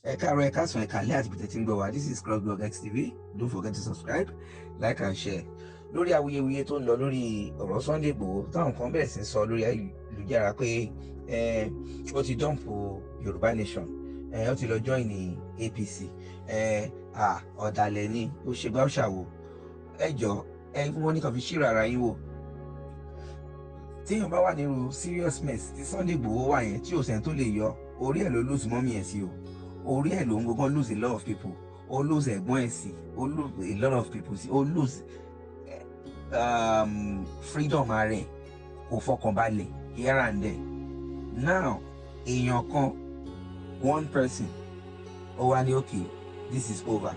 Ẹ káàárọ̀, ẹ káàsán, ẹ káalẹ́ àti bìtẹ̀ tí ń gbọ́ wá. This is Crossblog XTV. Don't forget to subscribe, like and share. Lórí awuyewuye tó ń lọ lórí ọ̀rọ̀ Sunday Igboho, táwọn kan bẹ̀rẹ̀ sí sọ lórí ayélujára pé ó ti dọ́ǹpù Yorùbá Nation, ó ti lọ join ní APC, ọ̀dàlẹ̀ ni ó ṣe gbá ṣàwò. Ẹ jọ wọ́n ní kan fi ṣírò ara yín wò. Téèyàn bá wà nínú serious mess tí Sunday Igboho wà yẹn tí òsèǹ tó lè yọ, orí ẹ̀ ló lose mọ́mí ẹ̀ sí o. Orí ẹ̀ ló ń gbọ́n lose a lot of people. Ó lose ẹ̀gbọ́n ẹ̀ sí, ó lose a lot of people sí, ó lose freedom rẹ̀, kò fọkànbalẹ̀ here and there. Now èèyàn kan, one person, ó wá ní okay, this is over.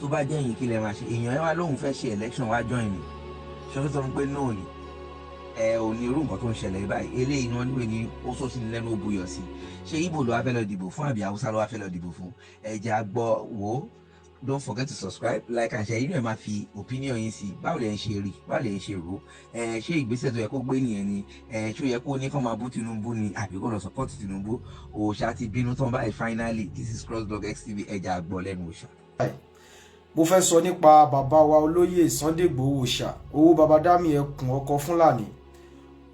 Tó bá jẹ́ yín kí lè máa ṣe, èèyàn ẹ wá lóhùn fẹ́ ṣe election wá join mi, ṣé ó sọ pé no ni ò ní irú nǹkan tó ń ṣẹlẹ̀ báyìí. Eléyìí ni wọ́n níwèé ní ó sọ sí ní lẹ́nu ó buyọ̀ sí. Ṣé Ìgbò ló wá fẹ́ lọ dìbò fún àbí Haúsá ló wá fẹ́ lọ dìbò fún? Ẹ jẹ́ á gbọ́ wò ó. Don't forget to subscribe, like and share. Inú ẹ̀ máa fi opinion yín sí. Báwo lẹ ń ṣe rí? Báwo lẹ ń ṣe rò? Ṣé ìgbésẹ̀ tó yẹ kó gbé nìyẹn ni? Ṣé ó yẹ kó ní kó máa bú Tinubu ni àbí kó lọ support Tinubu? Òòṣà ti bínú tán báyìí finally. This is Crossblog XTV. Ẹ jẹ́ á gbọ́ lẹ́nu òòṣà. Mo fẹ́ sọ nípa bàbá wa olóyè Sunday Igboho Òòṣà, owó baba Dami ẹkùn ọkọ Fúlàní.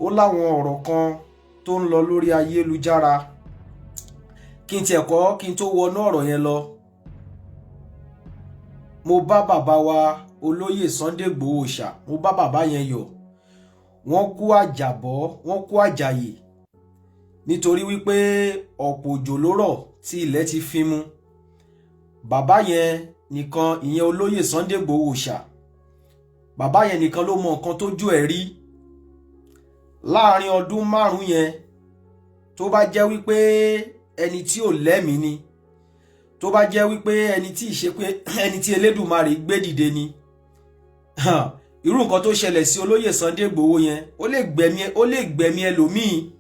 Ó láwọn ọ̀rọ̀ kan tó ń lọ lórí ayélujára. Kí n tiẹ̀ kọ́ kí n tó wọnú ọ̀rọ̀ yẹn lọ. Mo bá bàbá wa olóyè Sunday Igboho Òòṣà, mo bá bàbá yẹn yọ̀. Wọ́n kú àjàbọ́, wọ́n kú àjàyè. Nítorí wípé ọ̀pọ̀ òjò ló rọ̀ tí ilẹ̀ ti fi mu. Bàbá yẹn nìkan, ìyẹn olóyè Sunday Igboho Òòṣà, bàbá yẹn nìkan ló mọ nǹkan tójú ẹ̀ rí. Láàárín ọdún 5 yẹn, tó bá jẹ́ wípé ẹni tí ò lẹ́mìí ni, tó bá jẹ́ wípé ẹni tí ìṣe pé ẹni tí Elédùmarè gbé dìde ni, irú nǹkan tó ṣẹlẹ̀ sí olóyè Sunday Igboho yẹn ó lè gbẹ̀mí ẹlòmíì.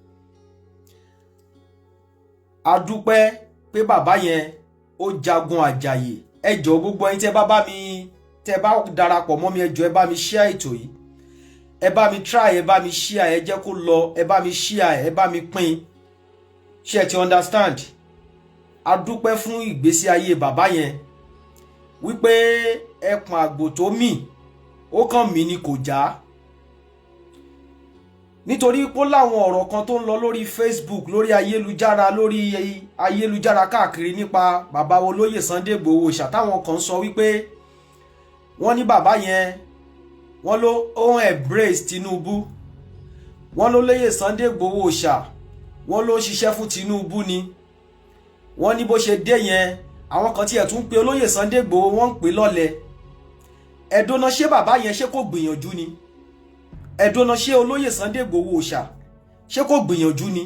A dúpẹ́ pé bàbá yẹn ó jagun àjàyè. Ẹ jọ̀ọ́ gbogbo ẹ̀yin tẹ́ bá darapọ̀ mọ́ mi, ẹ jọ̀ọ́ ẹ bá mi share ètò yìí. Ẹ bá mi try, ẹ bá mi share, ẹ jẹ́ kó lọ, ẹ bá mi share, ẹ bá mi pín. Ṣé ẹ ti understand? A dúpẹ́ fún ìgbésí ayé bàbá yẹn wípé ẹkùn àgbò tó mì, ó kàn mí ni kò já. Nítorí pé láwọn ọ̀rọ̀ kan tó ń lọ lórí Facebook, lórí ayélujára káàkiri nípa bàbá olóyè Sunday Igboho Òòṣà, táwọn kan sọ wípé wọ́n ní bàbá yẹn wọ́n ló embrace Tinubu, wọ́n ló lóyè Sunday Igboho Òòṣà, wọ́n ló ṣiṣẹ́ fún Tinubu ni. Wọ́n ní bó ṣe dé yẹn, àwọn kan tí ẹ̀ tún pé olóyè Sunday Igboho wọ́n ń pè lọ́lẹ̀. Ẹ̀dọ́nà ṣé bàbá yẹn ṣé kò gbìyànjú ni? Ẹ̀dọ́nà ṣé olóyè Sunday Igboho Òòṣà ṣé kò gbìyànjú ni?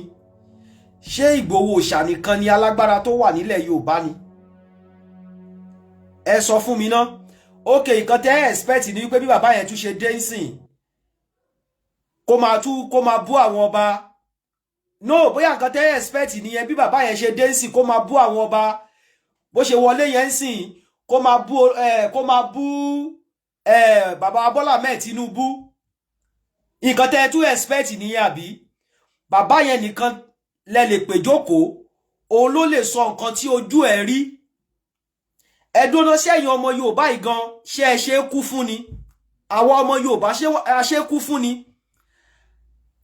Ṣé Igboho Òòṣà nìkan ni alágbára tó wà nílẹ̀ Yorùbá ni? Ẹ sọ fún mi ná. Ok, nǹkan tẹ́ expect ni wípé bí bàbá yẹn tún ṣe dé nsìn kó máa bú àwọn ọba. No, bóyá nǹkan tẹ́ expect nìyẹn, bí bàbá yẹn ṣe dé nsìn kó máa bú àwọn ọba. Bó ṣe wọlé yẹn nsìn kó máa bú bàbá Bọ́lá Ahmed Tinubu. Nǹkan tẹ́ tún expect nìyẹn àbí? Bàbá yẹn nìkan lẹ lè pè jókòó, òun ló lè sọ nǹkan tí ojú ẹ̀ rí. Ẹ̀dọ́nà sẹ́yìn ọmọ Yorùbá ìgan ṣé ẹ ṣe kú fún ni? Àwọn ọmọ Yorùbá ṣe kú fún ni?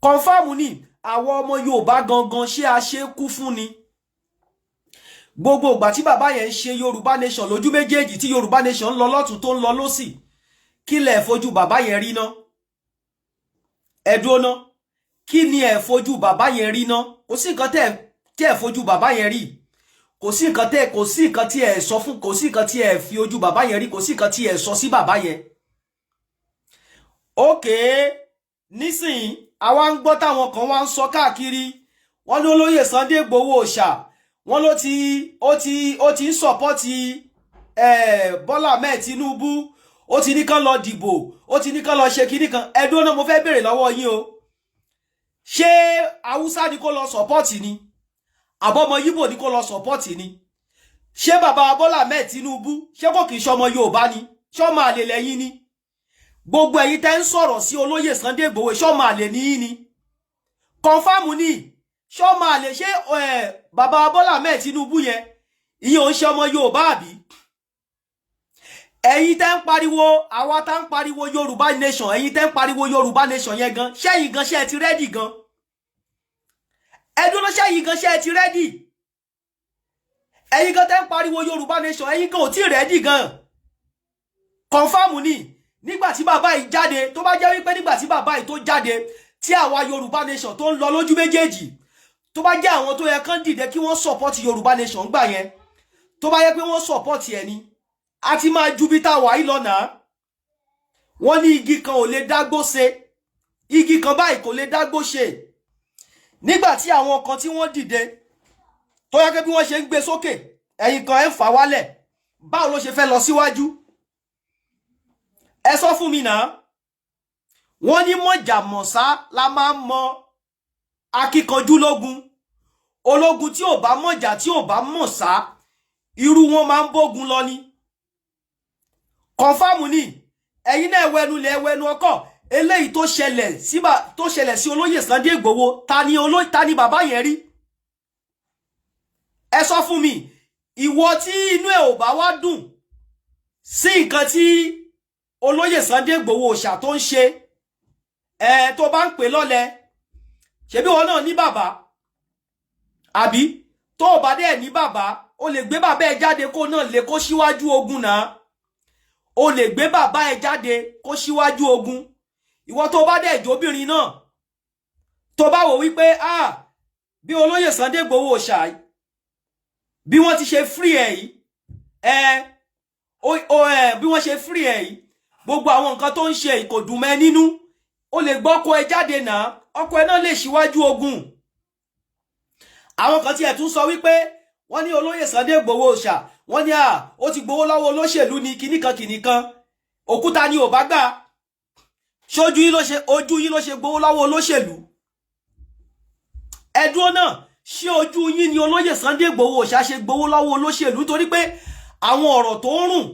Confirm ni, àwọn ọmọ Yorùbá gangan ṣé a ṣe kú fún ni? Gbogbo ìgbà tí bàbá yẹn ń ṣe Yorùbá Nation lójú méjèèjì, tí Yorùbá Nation ń lọ lọ́tún tó ń lọ lósì, kí lẹ fojú bàbá yẹn rí ná? Ẹ̀dọ́nà, kí ni ẹ fojú bàbá yẹn rí ná? Kò sí nǹkan tẹ́ ẹ fojú bàbá yẹn rí. Kò sí nǹkan tí ẹ sọ fún, kò sí nǹkan tí ẹ fi ojú bàbá yẹn rí, kò sí nǹkan tí ẹ sọ sí bàbá yẹn. Okay, nísìnyí àwa ń gbọ́ táwọn kan wá ń sọ káàkiri, wọ́n ní olóyè Sunday Igboho Òòṣà, wọ́n ló ti ń sọ̀pọ́tì Bọ́lá Ahmed Tinubu, ó ti ní kán lọ dìbò, ó ti ní kán lọ ṣe kinní kan. Ẹ̀dùn náà mo fẹ́ béèrè lọ́wọ́ yín o, ṣé Haúsá ni kó lọ sọ̀pọ́tì ni? Àbọ̀mọ Yíbò ní kó lọ sọ̀pọ́tì ni? Ṣé bàbá Bọ́lá Ahmed Tinubu ṣé kò kìí ṣọmọ Yorùbá ni? Ṣọmọ àlè lẹ́yìn ni? Gbogbo ẹ̀yin tẹ́ ń sọ̀rọ̀ sí olóyè Sunday Igboho ṣọmọ àlè ní yín ni? Confirm ni, ṣọmọ àlè ṣé bàbá Bọ́lá Ahmed Tinubu yẹn ìyẹn ò ń ṣe ọmọ Yorùbá àbí ẹ̀yin tẹ́ ń pariwo àwa tá ń pariwo Yorùbá nation ẹ̀yin tẹ́ ń pariwo Yorùbá nation yẹn gan ṣẹ́yìn gan ṣe ẹ ti rẹ́dì gan ẹdún ló ṣẹ́yìn gan ṣe ẹ ti rẹ́dì ẹ̀yin gan tẹ́ ń pariwo Yorùbá nation ẹ̀yin gan ò tí rẹ́dì gan confam ni nígbà tí bàbá yìí jáde tó bá jẹ́ wípé nígbà tí bàbá yìí tó jáde tí àwa Yorùbá nation tó ń lọ lójú méjèèjì tó bá jẹ́ àwọn tó yẹ kán dìde kí wọ́n support Yorùbá nation gbà yẹn tó bá yẹ pé wọ́n support ẹ̀ ni a ti máa ju bí tá wà yìí lọ́nà wọ́n ní igi kan ò lè dágbó ṣe igi kan báyìí kò lè dágbó ṣe nígbà tí àwọn kan tí wọ́n dìde tó yẹ pé bí wọ́n ṣe ń gbé sókè ẹ̀yin kan ẹ̀ ń fà wálẹ̀ báwo ló ṣe fẹ́ lọ síwájú ẹ sọ fún mi náà wọ́n ní mọ̀jà mọ̀sá la máa ń mọ akíkanjú lógun ológun tí ò bá mọ̀jà tí ò bá mọ̀sá irú wọn máa ń bógun lọ ni confam ni ẹ̀yin náà ẹwẹnu ọkọ̀ eléyìí tó ṣẹlẹ̀ sí olóyè Sunday Igboho ta ni bàbá yẹn rí ẹ sọ fún mi ìwọ tí inú ẹ ò bá wá dùn sí nǹkan tí olóyè Sunday Igboho òòṣà tó ń ṣe tó bá ń pè lọ́lẹ̀ ṣebí wọn náà ní bàbá àbí tó o bá dẹ̀ ní bàbá o lè gbé bàbá ẹ jáde kó náà lè kó síwájú ogun náà o lè gbé bàbá ẹ jáde kó síwájú ogun ìwọ tó bá dẹ̀ jóbìnrin náà tó bá wò wípé bí olóyè Sunday Igboho òòṣà bí wọ́n ti ṣe free ẹ̀ yìí bí wọ́n ṣe free ẹ̀ yìí gbogbo àwọn nǹkan tó ń ṣe kò dùn mẹ́ nínú o lè gbọ́ ọkọ ẹ jáde náà ọkọ ẹ náà lè síwájú ogun àwọn kan tí ẹ tún sọ wípé wọ́n ní olóyè Sunday Igboho òòṣà wọ́n ní ó ti gbowó lọ́wọ́ olóṣèlú ní kìnnìkan òkúta ni ò bá gbà ṣojú yín ojú yín ló ṣe gbowó lọ́wọ́ olóṣèlú ẹdúró náà ṣé ojú yín ni olóyè Sunday Igboho òòṣà ṣe gbowó lọ́wọ́ olóṣèlú torí pé àwọn ọ̀rọ̀ tó ń rùn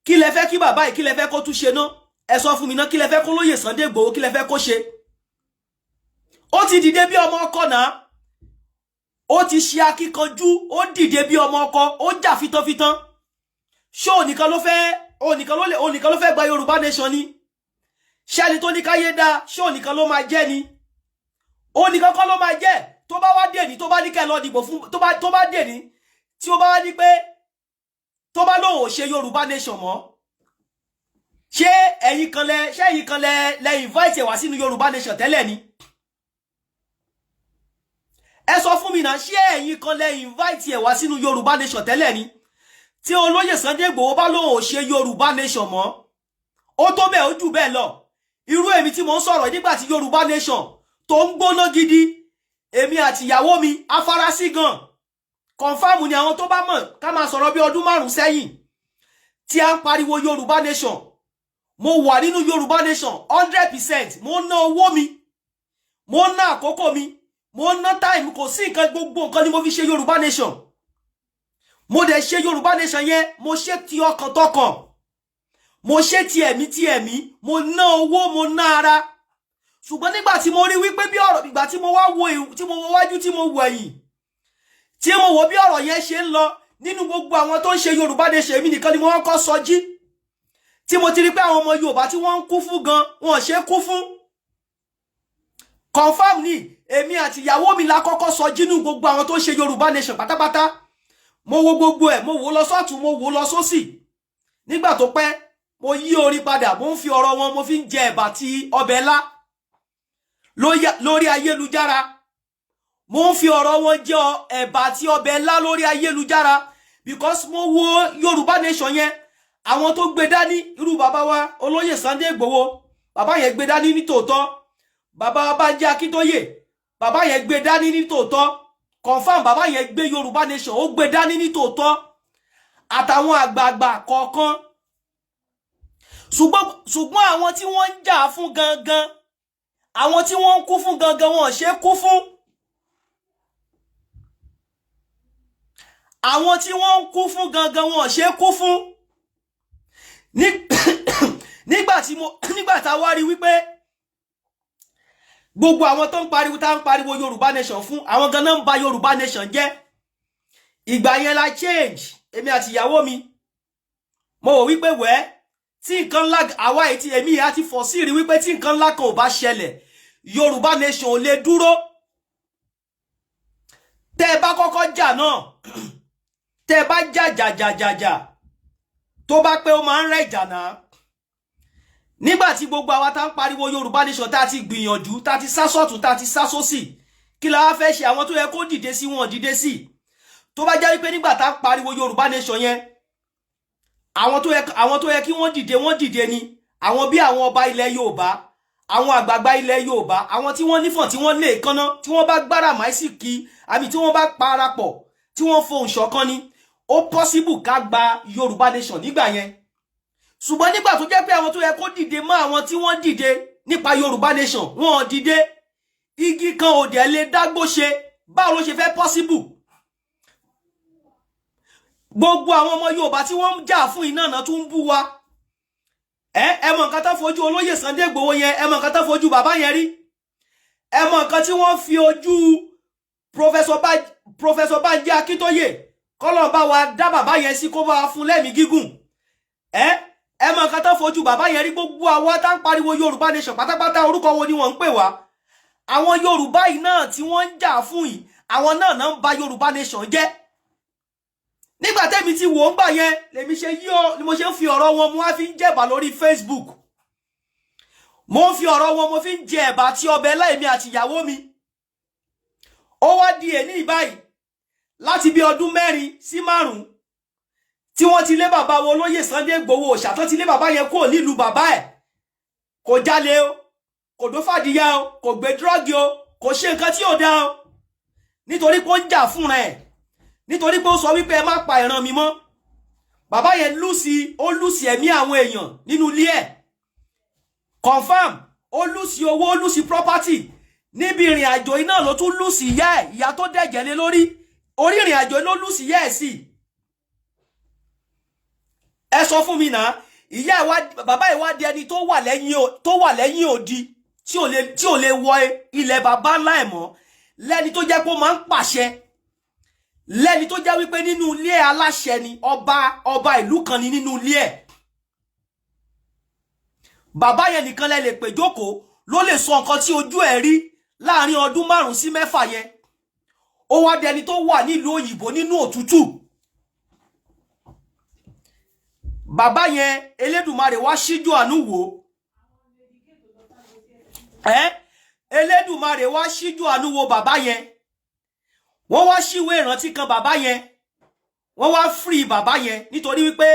kí lẹ fẹ́ kí bàbá yìí kí lẹ fẹ́ kó tún ṣe náà ẹ sọ fún mi náà kí lẹ fẹ́ kó olóyè Sunday Igboho kí lẹ fẹ́ kó ṣe ó ti dìde bí ọmọ ọkọ náà ó ti ṣe akíkanjú ó dìde bí ọmọ ọkọ ó jà fitanfitan ṣé ònìkan ló fẹ́ gba Yorùbá nation ni ṣé ẹni tó ní káyé dá ṣé ònìkan ló máa jẹ́ ni ònìkan kọ́ ló máa jẹ́ tó bá wá dè ní tó bá ní kẹ́ lọ dìbò fún tó bá dè ní tí ó bá wá ní pé tó bá lóun ò ṣe Yorùbá nation mọ́ ṣé ẹ̀yin kan lẹ invite wá sínú Yorùbá nation tẹ́lẹ̀ ni ẹ sọ fún mi náà ṣé ẹ̀yin kan lẹ invite ẹ̀ wá sínú Yorùbá nation tẹ́lẹ̀ ni tí olóyè Sunday Igboho bá lóun ò ṣe Yorùbá nation mọ́ ó tó bẹ́ẹ̀ ó jù bẹ́ẹ̀ lọ irú èmi tí mo ń sọ̀rọ̀ nígbà tí Yorùbá nation tó ń gbóná gidi èmi àti ìyàwó mi afárásí gan confam ni àwọn tó bá mọ̀ ká máa sọ̀rọ̀ bí ọdún 5 sẹ́yìn tí a ń pariwo Yorùbá nation mo wà nínú Yorùbá nation 100% mo ná owó mi mo ná àkókò mi mo ná time kò sí nǹkan gbogbo nǹkan ni mo fi ṣe Yorùbá nation mo dẹ̀ ṣe Yorùbá nation yẹn mo ṣe ti ọkàn tọkàn mo ṣe ti ẹ̀mí mo ná owó mo ná ara ṣùgbọ́n nígbà tí mo rí wípé bí ọ̀rọ̀ ìgbà tí mo wá wo tí mo wo wájú tí mo wo ẹ̀yìn tí mo wo bí ọ̀rọ̀ yẹn ṣe ń lọ nínú gbogbo àwọn tó ń ṣe Yorùbá nation èmi nìkan ni mo kọ́kọ́ sọjí tí mo ti rí pé àwọn ọmọ Yorùbá tí wọ́n ń kú fún gan wọn ṣe kú fún confam ni èmi àti ìyàwó mi la kọ́kọ́ sọjí nínú gbogbo àwọn tó ń ṣe Yorùbá nation pátápátá mo wo gbogbo ẹ̀ mo wo lọ sọ́tún mo wo lọ sósì nígbà tó pẹ́ mo yí orí padà mo ń fi ọ̀rọ̀ wọn mo fi ń jẹ ẹ̀bà tí ọbẹ̀ lá lórí ayélujára mo ń fi ọ̀rọ̀ wọn jẹ ẹ̀bà tí ọbẹ̀ lá lórí ayélujára because mo wo Yorùbá nation yẹn àwọn tó gbé dání irú bàbá wa olóyè Sunday Igboho bàbá yẹn gbé dání ní tòótọ́ bàbá Bánjí Akíntóyè bàbá yẹn gbé dání ní tòótọ́ confam bàbá yẹn gbé Yorùbá nation ó gbé dání ní tòótọ́ àtàwọn àgbààgbà kọ̀ọ̀kan ṣùgbọ́n àwọn tí wọ́n ń jà fún gangan àwọn tí wọ́n ń kú fún gangan wọn ṣe kú fún àwọn tí wọ́n ń kú fún gangan wọn ṣe kú fún nígbà tá wá rí wípé gbogbo àwọn tó ń pariwo Yorùbá nation fún àwọn ganan ń ba Yorùbá nation jẹ́ ìgbà yẹn la change èmi àti ìyàwó mi mo wò wípé wẹ́ tí nǹkan ńlá àwa ètí èmi á ti fọ̀ sí rí wípé tí nǹkan ńlá kan ò bá ṣẹlẹ̀ Yorùbá nation ò lè dúró tẹ́ bá kọ́kọ́ jà náà tẹ́ bá jà tó bá pé ó máa ń rẹ́ ìjà náà nígbà tí gbogbo àwa tá ń pariwo Yorùbá nation tá ti gbìyànjú tá ti sá sọ́tún tá ti sá sósì kí la wá fẹ́ ṣe àwọn tó yẹ kó dìde sí wọn dìde sí tó bá jẹ́ wípé nígbà tá ń pariwo Yorùbá nation yẹn àwọn tó yẹ kí wọ́n dìde ni àwọn bí àwọn ọba ilẹ̀ Yorùbá àwọn àgbààgbà ilẹ̀ Yorùbá àwọn tí wọ́n nífọ̀n tí wọ́n lè kánná tí wọ́n bá gbára máìsì kí àmì tí wọ́n bá parapọ̀ tí wọ́n fohùn ṣọ̀kan ni ó possible ká gba Yorùbá nation nígbà yẹn ṣùgbọ́n nígbà tó jẹ́ pé àwọn tó yẹ kó dìde mọ́ àwọn tí wọ́n dìde nípa Yorùbá nation wọ́n dìde igi kan ò dẹ̀ lè dágbó ṣe báwo ló ṣe fẹ́ possible gbogbo àwọn ọmọ Yorùbá tí wọ́n ń jà fún iná náà tún ń bú wa ẹ mọ̀ nǹkan tó fojú olóyè Sunday Igboho yẹn ẹ mọ̀ nǹkan tó fojú bàbá yẹn rí ẹ mọ̀ nǹkan tí wọ́n fi ojú Professor Banji Akintoye kọ́lọ̀ bá wa dá bàbá yẹn sí kó bá fún lẹ́mìí gígùn ẹ mọ̀ nǹkan tó fojú bàbá yẹn rí gbogbo àwa tá ń pariwo Yorùbá nation pátápátá orúkọ wo ni wọ́n ń pè wá àwọn Yorùbá yìí náà tí wọ́n ń jà fún yìí àwọn náà ń ba Yorùbá nation jẹ́ nígbà tẹ́mi ti wò ń gbà yẹn lèmi ṣe ni mo ṣe ń fi ọ̀rọ̀ wọn mo wá fi ń jẹ̀bà lórí Facebook mo ń fi ọ̀rọ̀ wọn mo fi ń jẹ ẹ̀bà tí ọbẹ̀ láìmí àti ìyàwó mi ó wá di èní ìbáyìí láti bí ọdún 4 sí 5 tí wọ́n ti lé bàbá wọn olóyè Sunday Igboho Òòṣà tó ti lé bàbá yẹn kúrò nílùú bàbá ẹ̀ kò jalè o kò dó fàdíyà o kò gbé dírọ́gì o kò ṣe nǹkan tí ò dá o nítorí pé ó ń jà fúnra ẹ̀ nítorí pé ó sọ wípé ẹ má pa ìran mi mọ́ bàbá yẹn lùsì ẹ̀mí àwọn èèyàn nínú ilé ẹ̀ confam ó lùsì owó ó lùsì property níbi ìrìn àjò iná ló tún lùsì ìyá tó dẹ̀jẹ̀ lé lórí orí ìrìn àjò ló lùsì ìyá ẹ̀ sí ẹ sọ fún mi náà bàbá ìwádìí ẹni tó wà lẹ́yìn odi tí ò lè wọ ilẹ̀ bàbá ńlá ẹ̀ mọ́ lẹ́ni tó jẹ́ pé ó máa ń pàṣẹ lẹ́ni tó jẹ́ wípé nínú ilé aláṣẹ ni ọba ìlú kan ni nínú ilé ẹ̀ bàbá yẹn nìkan lẹ lè pè jókòó ló lè sọ nǹkan tí ojú ẹ̀ rí láàrin ọdún 5 sí 6 yẹn ó wá dẹni tó wà nílùú òyìnbó nínú òtútù bàbá yẹn Elédùmarè wá síjú àánú wò Elédùmarè wá síjú àánú wò bàbá yẹn wọ́n wá síwé ìrántí kan bàbá yẹn wọ́n wá free bàbá yẹn nítorí wípé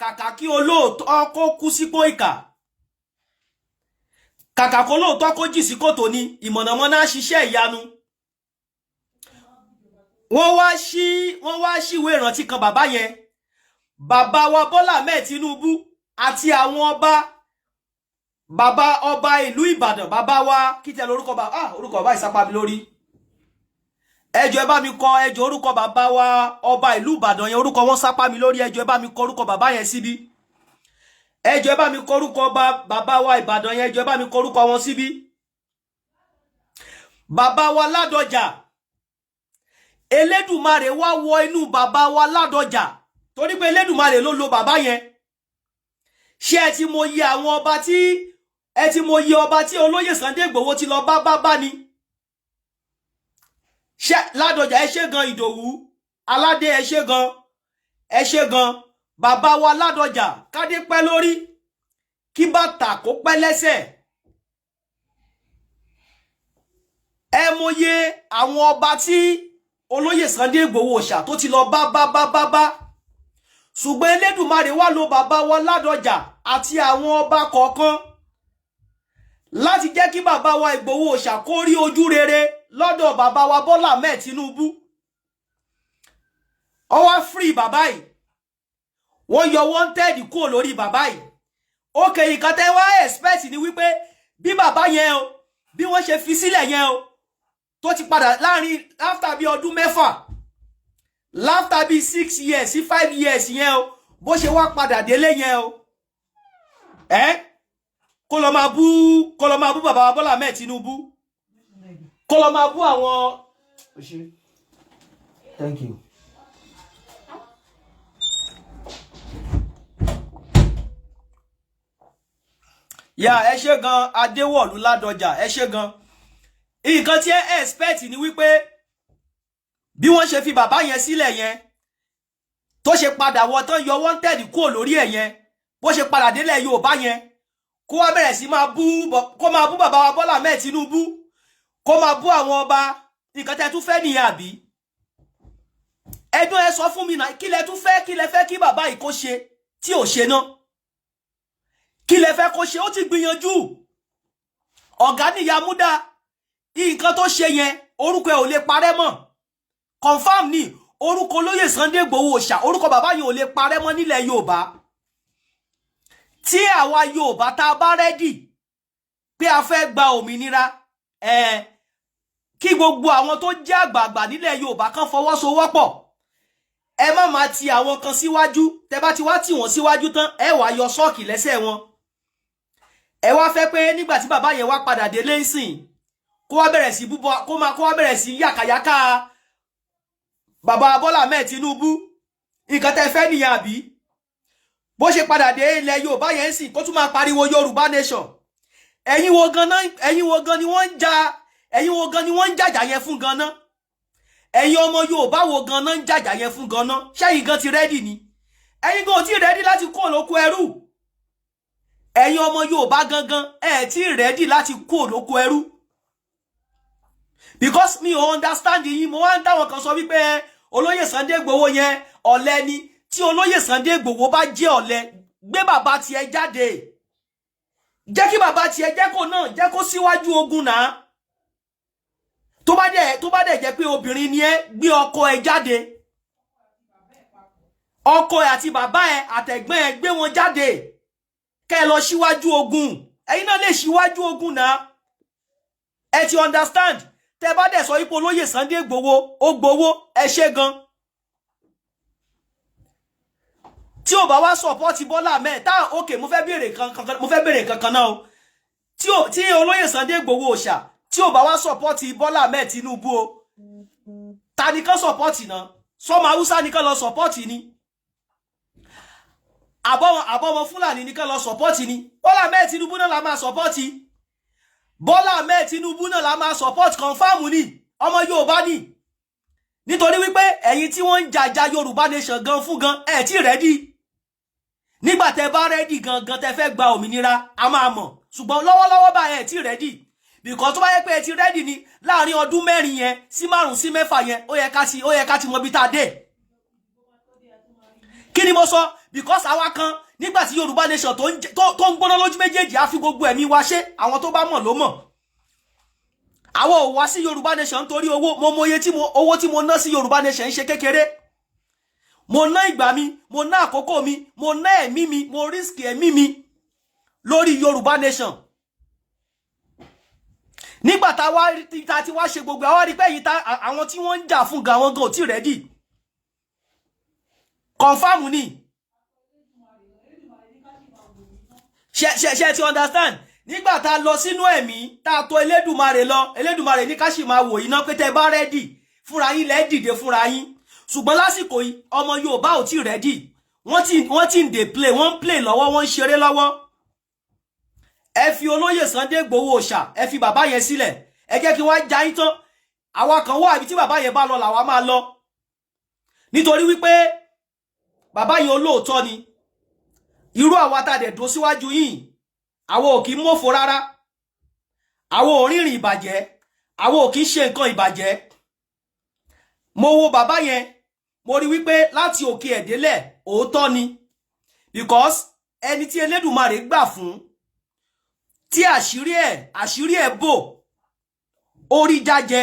kàkà kí olóòótọ́ kó kú sípò ìkà kàkà kó olóòótọ́ kó jì sí kòtò ni ìmọ̀nàmọ́ná ṣiṣẹ́ ìyanu wọ́n wá síwé ìrántí kan bàbá yẹn bàbá wa Bọ́lá Ahmed Tinubu àti àwọn ọba ìlú Ìbàdàn bàbá wa kíjẹ lórúkọ orúkọ bàbá ìsápá mi lórí ẹjọ́ ẹ bá mi kọ ẹjọ́ orúkọ bàbá wa ọba ìlú Ìbàdàn yẹn orúkọ wọn sápá mi lórí ẹjọ́ ẹ bá mi kọ orúkọ bàbá yẹn síbí ẹjọ́ ẹ bá mi kọ orúkọ bàbá wa Ìbàdàn yẹn ẹjọ́ ẹ bá mi kọ orúkọ wọn síbí bàbá wa Ládọjà Elédùmarè wá wọ inú bàbá wa Ládọjà torí pé Elédùmarè ló lo bàbá yẹn ṣé ẹ ti mọ iye àwọn ọba tí olóyè Sunday Igboho ti lọ bá ni Ládọjà ẹ ṣé gan Ìdòwú Aládé ẹ ṣé gan bàbá wa Ládọjà kádé pẹ́ lórí kí bàtà kó pẹ́ lẹ́sẹ̀ ẹ mọye àwọn ọba tí olóyè Sunday Igboho Òòṣà tó ti lọ bá ṣùgbọ́n Elédùmarè wá lo bàbá wa Ládọjà àti àwọn ọba kọ̀ọ̀kan láti jẹ́ kí bàbá wa Ìgbòho Òòṣà kó rí ojú rere lọ́dọ̀ bàbá wa Bọ́lá Ahmed Tinubu ó wá free bàbá yìí wọ́n yọ wanted kúrò lórí bàbá yìí ókè nǹkan tẹ́ wá expect ni wípé bí bàbá yẹn o bí wọ́n ṣe fi sílẹ̀ yẹn o tó ti padà láàrin after bí ọdún 6 after bí 6 years sí 5 years yẹn o bó ṣe wá padà délé yẹn o kó lọ máa bú bàbá wa Bọ́lá Ahmed Tinubu kó lọ máa bú àwọn thank you yà ẹ ṣé gan Adéwọ̀lú Ládọjà, ẹ ṣé gan. Nǹkan tí ẹ expect ni wípé bí wọ́n ṣe fi bàbá yẹn sílẹ̀ yẹn tó ṣe padà wọ tán yọ wanted kúrò lórí ẹ̀ yẹn, bó ṣe padà délẹ̀ Yorùbá yẹn kó wá bẹ̀rẹ̀ sí máa bú bàbá wa Bọ́lá Ahmed Tinubu, kó máa bú àwọn ọba. Nǹkan tẹ́ tún fẹ́ nìyẹn àbí? Ẹdún ẹ sọ fún mi náà, kí lẹ tún fẹ́, kí lẹ fẹ́ kí bàbá yìí kó ṣe tí ò ṣe náà? Kí lẹ fẹ́ kó ṣe? Ó ti gbìyànjú. Ọ̀gá níyà múdà, nǹkan tó ṣe yẹn orúkọ ẹ̀ ò lè parẹ́ mọ́. Confirm ni orúkọ olóyè Sunday Igboho Òòṣà, orúkọ bàbá yìí ò lè parẹ́ mọ́ nílẹ̀ Yorùbá. Tí àwa Yorùbá tá a bá rẹ́dì pé a fẹ́ gba òmìnira, kí gbogbo àwọn tó jẹ́ àgbààgbà nílẹ̀ Yorùbá kan fọwọ́sowọ́pọ̀. Ẹ má máa ti àwọn kan síwájú, tẹ́ bá ti wá tì wọ́n síwájú tán ẹ wá yọ ṣọ́ọ̀kì lẹ́sẹ̀ wọn. Ẹ wá fẹ́ pé nígbà tí bàbá yẹn wá padà dé lẹ́sìn kó wá bẹ̀rẹ̀ sí búbọ, kó wá bẹ̀rẹ̀ sí yàkàyàkà bàbá Bọ́lá Ahmed Tinubu. Nǹkan tẹ́ fẹ́ nìyẹn àbí? Bó ṣe padà dé ilẹ̀ Yorùbá yẹn sìn kó tún máa pariwo Yorùbá nation. Ẹ̀yin wo gan ni wọ́n ń jà, ẹ̀yin wo gan ni wọ́n ń jàjà yẹn fún gan náà? Ẹ̀yin ọmọ Yorùbá wo gan náà ń jàjà yẹn fún gan náà? Ṣẹ́yìn gan ti rẹ́dì ni? Ẹ̀yin gan ò tí rẹ́dì láti kó lóko ẹrú. Ẹ̀yin ọmọ Yorùbá gangan ẹ̀ tí rẹ́dì láti kó lóko ẹrú. Because mi ò understand yín, mo wá ń dáwọn kan sọ wípé olóyè Sunday Igboho yẹn ọ̀lẹ ni. Tí olóyè Sunday Igboho bá jẹ́ ọ̀lẹ, gbé bàbá tiẹ̀ jáde. Jẹ́ kí bàbá tiẹ̀ jẹ́ kó síwájú ogun náà. Tó bá dẹ̀ jẹ́ pé obìnrin ni ẹ́, gbé ọkọ ẹ jáde. Ọkọ ẹ àti bàbá ẹ àtẹ̀gbọ́n ẹ gbé wọn jáde. Kẹ́ lọ síwájú ogun. Ẹ̀yin náà lè síwájú ogun náà. Ẹ ti understand? Tẹ́ bá dẹ̀ sọ ipò olóyè Sunday Igboho ó gbowó, ẹ ṣé gan. Tí ó bá wá support Bọ́lá Ahmed, okay, mo fẹ́ béèrè kankan náà o. Tí olóyè Sunday Igboho Òòṣà tí ó bá wá support Bọ́lá Ahmed Tinubu o, ta ni kan support náà? Sọ́mọ Haúsá ni kan lọ support ni? Àbọ̀mọ Fúlàní ni kan lọ support ni? Bọ́lá Ahmed Tinubu náà la máa support. Bọ́lá Ahmed Tinubu náà la máa support, confirm ni. Ọmọ Yorùbá ni. Nítorí wípé ẹ̀yin tí wọ́n ń jàjà Yorùbá nation gan fún gan ẹ̀ tí ready. Nígbà tẹ́ bá ready gangan tẹ́ fẹ́ gba òmìnira a máa mọ̀. Ṣùgbọ́n lọ́wọ́lọ́wọ́ bá ẹ̀ tí ready. Because tó bá yẹ pé ẹ ti ready ni láàrin ọdún 4 yẹn sí 5 sí 6 yẹn ó yẹ ká ti mọ bí tá dé. Kí ni mo sọ? Because àwa kan nígbà tí Yorùbá nation tó ń gbóná lójú méjèèjì á fi gbogbo ẹ̀mí wa ṣe, àwọn tó bá mọ̀ ló mọ̀. Àwọn ò wá sí Yorùbá nation nítorí owó. Mo mọye owó tí mo ná sí Yorùbá nation ń ṣe kékeré. Mo ná ìgbà mi, mo ná àkókò mi, mo ná ẹ̀mí mi, mo risk ẹ̀mí mi lórí Yorùbá nation. Nígbà tá ti wá ṣe gbogbo àwọn rí pé àwọn tí wọ́n ń jà fún gan àwọn gan ò tí ready. Confirm ni. Ṣé ti understand? Nígbà tá lọ sínú ẹ̀mí tá tọ̀ Elédùmarè lọ, Elédùmarè ní ká sì máa wò iná pé tẹ́ bá ready fúnra yín lẹ dìde fúnra yín. Ṣùgbọ́n lásìkò yìí ọmọ Yorùbá ò tí ready. Wọ́n ti ń dey play, wọ́n play lọ́wọ́, wọ́n ṣeré lọ́wọ́. Ẹ fi olóyè Sunday Igboho Òòṣà, ẹ fi bàbá yẹn sílẹ̀. Ẹ jẹ́ kí wọ́n já yín tán. Àwa kan wà bí tí bàbá yẹn bá lọ làwa máa lọ. Nítorí wípé bàbá yẹn olóòótọ́ ni. Irú àwa tá dẹ̀ dó síwájú yín. Àwa ò kì mọ̀fo rárá. Àwa ò rìnrìn ìbàjẹ́. Àwa ò kì ṣe nǹkan ìbàjẹ́. Mo wo bàbá yẹn, mo rí wípé láti òkè ẹ̀délẹ̀ òótọ́ ni. Because ẹni tí Elédùmarè gbà fún tí àṣírí ẹ̀ bò orí jájẹ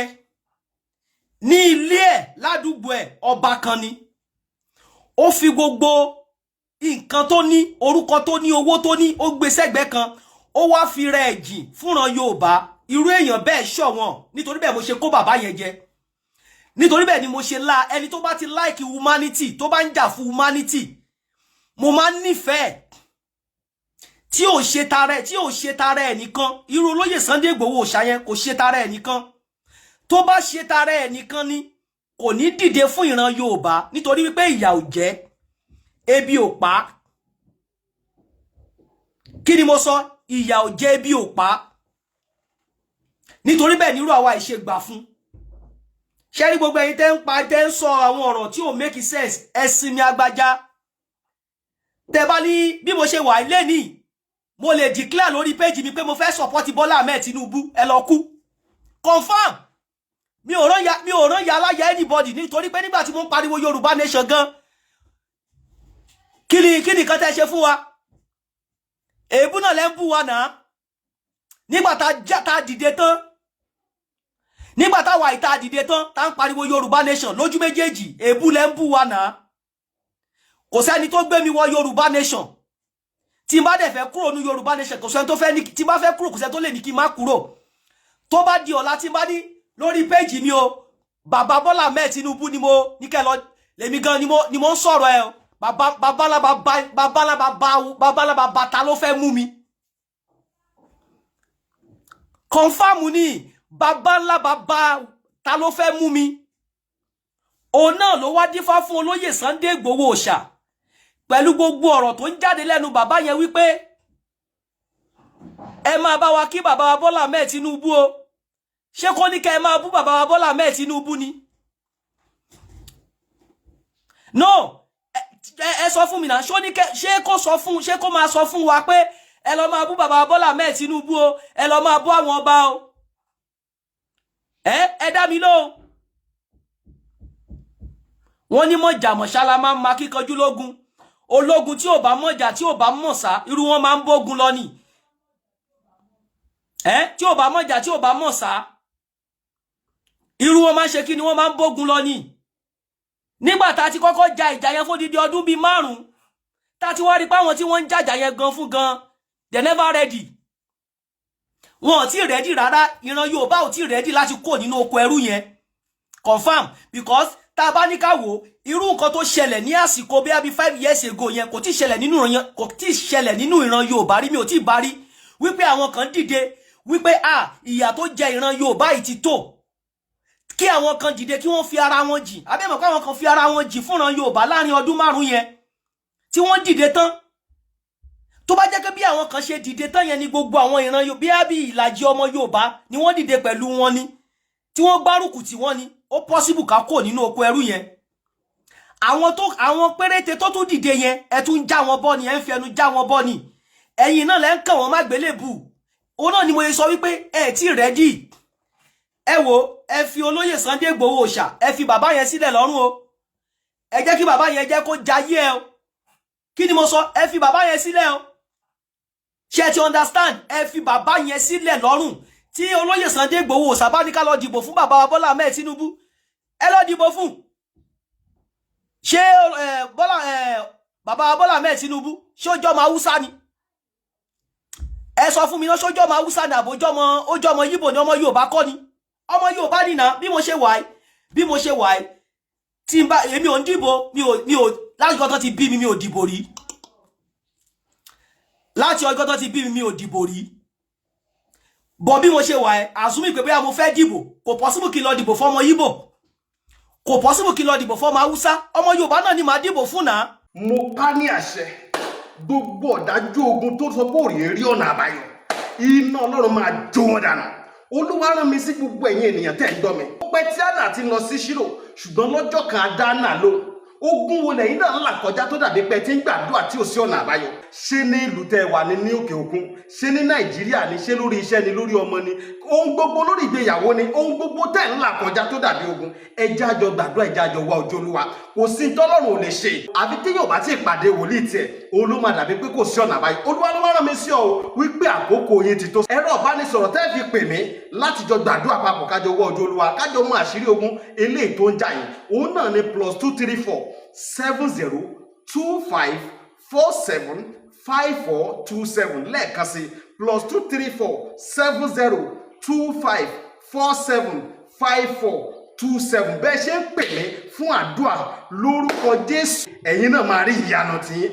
ní ilé ẹ̀ ládùúgbò ẹ̀ ọba kan ni. Ó fi gbogbo nǹkan tó ní, orúkọ tó ní, owó tó ní, ó gbé sẹ́gbẹ́ kan. Ó wá fi rẹ̀ jìn fúnran Yorùbá. Irú èèyàn bẹ́ẹ̀ ṣọ̀wọ́n. Nítorí bẹ́ẹ̀ mo ṣe kó bàbá yẹn jẹ. Nítorí bẹ́ẹ̀ ni mo ṣe la ẹni tó bá ti like humanity, tó bá ń jà fún humanity, mo máa ń nífẹ̀ẹ́. Tí ò ṣe tara ẹ̀ nìkan. Irú olóyè Sunday Igboho Òòṣà yẹn kò ṣe tara ẹ̀ nìkan. Tó bá ṣe tara ẹ̀ nìkan ni kò ní dìde fún ìran Yorùbá. Nítorí wípé ìyà ò jẹ, ebi ò pa. Kí ni mo sọ? ìyà ò jẹ bí ò pa nítorí bẹ́ẹ̀ nírú àwa ìṣe gbà fún ṣé rí gbogbo ẹ̀yin tẹ́ ń pa tẹ́ ń sọ àwọn ọ̀rọ̀ tí ò make sense ẹ̀sìn mi agbájá tẹ́ bá ní bí mo ṣe wà ilé ní mo lè declare lórí page mi pé mo fẹ́ support Bọ́lá Ahmed Tinubu ẹ lọ kú confirm mi ò rán ya aláya anybody nítorí pé nígbà tí mo ń pariwo Yorùbá nation gan kí ni kan tẹ́ ṣe fún wa èébú náà lẹ́ ń bú wa náà nígbà tá dìde tán nígbà táwa ìta dìde tán tá ń pariwo Yorùbá nation lójú méjèèjì èébú lẹ́ ń bú wa náà kò sẹ́ni tó gbé mi wọ Yorùbá nation tí n bá dẹ̀ fẹ́ kúrò ní Yorùbá nation kò sẹ́ni tó fẹ́ ní tí n bá fẹ́ kúrò kò sẹ́ni tó lè ní kí n má kúrò tó bá di ọ̀la tí n bá ní lórí péjì mi o bàbá Bọ́lá Ahmed Tinubu ni mo ní kẹ́ lọ lèmi gan ni mo ń sọ̀rọ̀ ẹ o bàbá ta ló fẹ́ mú mi confirm ni bàbá ta ló fẹ́ mú mi òun náà ló wá dífá fún olóyè Sunday Igboho Òòṣà pẹ̀lú gbogbo ọ̀rọ̀ tó ń jáde lẹ́nu bàbá yẹn wípé ẹ máa bá wa kí bàbá wa Bọ́lá Ahmed Tinubu o ṣé kò ní kẹ́ ẹ máa bú bàbá wa Bọ́lá Ahmed Tinubu ni no ẹ sọ fún mi náà ṣé kó máa sọ fún wa pé ẹ lọ máa bú bàbá wa Bọ́lá Ahmed Tinubu o ẹ lọ máa bú àwọn ọba o ẹ dá mi lóhùn wọ́n ní mọ̀jà mọ̀ṣálá máa ń ma kíkanjú lógun ológun tí ò bá mọ̀jà tí ò bá mọ̀sá irú wọn máa ń bógun lọ ni tí ò bá mọ̀jà tí ò bá mọ̀sá irú wọn máa ń ṣe kí ni wọ́n máa ń bógun lọ ni nígbà tá ti kọ́kọ́ ja ìjà yẹn fún dídí ọdún bíi 5 tá ti wá rí pé àwọn tí wọ́n ń jàjà yẹn gan fún gan they never ready wọn ò tí ready rárá ìran Yorùbá ò tí ready láti kó nínú oko ẹrú yẹn confirm because tá bá ní ká wò irú nǹkan tó ṣẹlẹ̀ ní àsìkò bí 5 years ago yẹn kò tí ṣẹlẹ̀ nínú ìran Yorùbá rí mi ò tí bá rí wípé àwọn kan dìde wípé ìyà tó jẹ ìran Yorùbá yìí ti tó kí àwọn kan dìde kí wọ́n fi ara wọn jì abẹ́mọ̀ pé àwọn kan fi ara wọn jì fúnran Yorùbá láàrin ọdún 5 yẹn tí wọ́n dìde tán tó bá jẹ́ pé bí àwọn kan ṣe dìde tán yẹn ni gbogbo àwọn ìran Yorùbá bí ìlàjì ọmọ Yorùbá ni wọ́n dìde pẹ̀lú wọn ni tí wọ́n gbárùkù tí wọ́n ni ó possible ká kó nínú oko ẹrú yẹn àwọn péréte tó tún dìde yẹn ẹ tún já wọn bọ́ ni ẹ ń fi ẹnu já wọn bọ́ ni ẹ̀yin náà lẹ́ ń kàn wọ́n má gbélébù òun náà ni mo sọ wípé ẹ tí ready ẹ wò ẹ fi olóyè Sunday Igboho Òòṣà ẹ fi bàbá yẹn sílẹ̀ lọ́rùn o ẹ jẹ́ kí bàbá yẹn jẹ́ kó jayé ẹ o kí ni mo sọ ẹ fi bàbá yẹn sílẹ̀ o ṣé ti understand ẹ fi bàbá yẹn sílẹ̀ lọ́rùn tí olóyè Sunday Igboho Òòṣà bá ní ká lọ dìbò fún bàbá wa Bọ́lá Ahmed Tinubu ẹ lọ dìbò fún ṣé bàbá wa Bọ́lá Ahmed Tinubu ṣé ó jọmọ Haúsá ni ẹ sọ fún mi náà ṣé ó jọmọ Haúsá ni àbójọmọ ó jọmọ Yíbò ni ọmọ Yorùbá kọ́ ni ọmọ Yorùbá nìna bí mo ṣe wà tí n bá èmi ò ń dìbò mi ò láti ọjọ́ tó ti bí mi mi ò dìbò rí láti ọjọ́ tó ti bí mi ò dìbò rí bọ̀ bí mo ṣe wà àsúmì pé bóyá mo fẹ́ dìbò kò possible kí lọ dìbò fọ́mọ Yíbò kò possible kí lọ dìbò fọ́mọ Haúsá ọmọ Yorùbá náà ni màá dìbò fún náà. mo ká ní àṣẹ gbogbo ọ̀dájú ogun tó sọ pé òrìè rí ọ̀nà àbáyọ iná Ọlọ́run máa jó wọn dànù. Olúwa rán mi sí gbogbo ẹ̀yin ènìyàn tẹ́ ń gbọ́ mi. Ó pẹ́ tí Hánà ti lọ sí Ṣírò ṣùgbọ́n lọ́jọ́ kan á dá Hánà lóhùn. Ogun wo lẹ́yìn náà là kọjá tó dàbí pé tí ń gbàdúrà tí ò sí ọ̀nà àbáyọ. Ṣé ní ìlú tẹ́ wà ní òkè òkun? Ṣé ní Nàìjíríà ni? Ṣé lórí iṣẹ́ ni? Lórí ọmọ ni? Ohun gbogbo lórí ìgbéyàwó ni? Ohun gbogbo tẹ́ ń là kọjá tó dàbí ogun. Ẹ jẹ́ a jọ gbàdúrà, ẹ jẹ́ a jọ wá ojú Olúwa. Kò sí tọ́lọ́run ò lè ṣe. Àfi tí yóò bá ti pàdé wòlíì tiẹ̀, òun ló máa dàbí pé kò sí ọ̀nà àbáyọ. Olúwa ló wá rán mi sí ọ wípé àkókò yín ti tó. Ẹ̀rọ ìbánisọ̀rọ̀ tẹ́ fi pè mí láti jọ gbàdúrà papọ̀ kájọ wá ojú Olúwa, kájọ mú àṣírí ogun eléyìí tó ń jà yín. Òun náà ni +234 7024475427 lẹ́ẹ̀kan sí +234 7025475427 bẹ́ẹ̀ ṣe ń pè mí fún àdúrà lórúkọ Jésù ẹ̀yin náà máa rí ìyanu tiyín.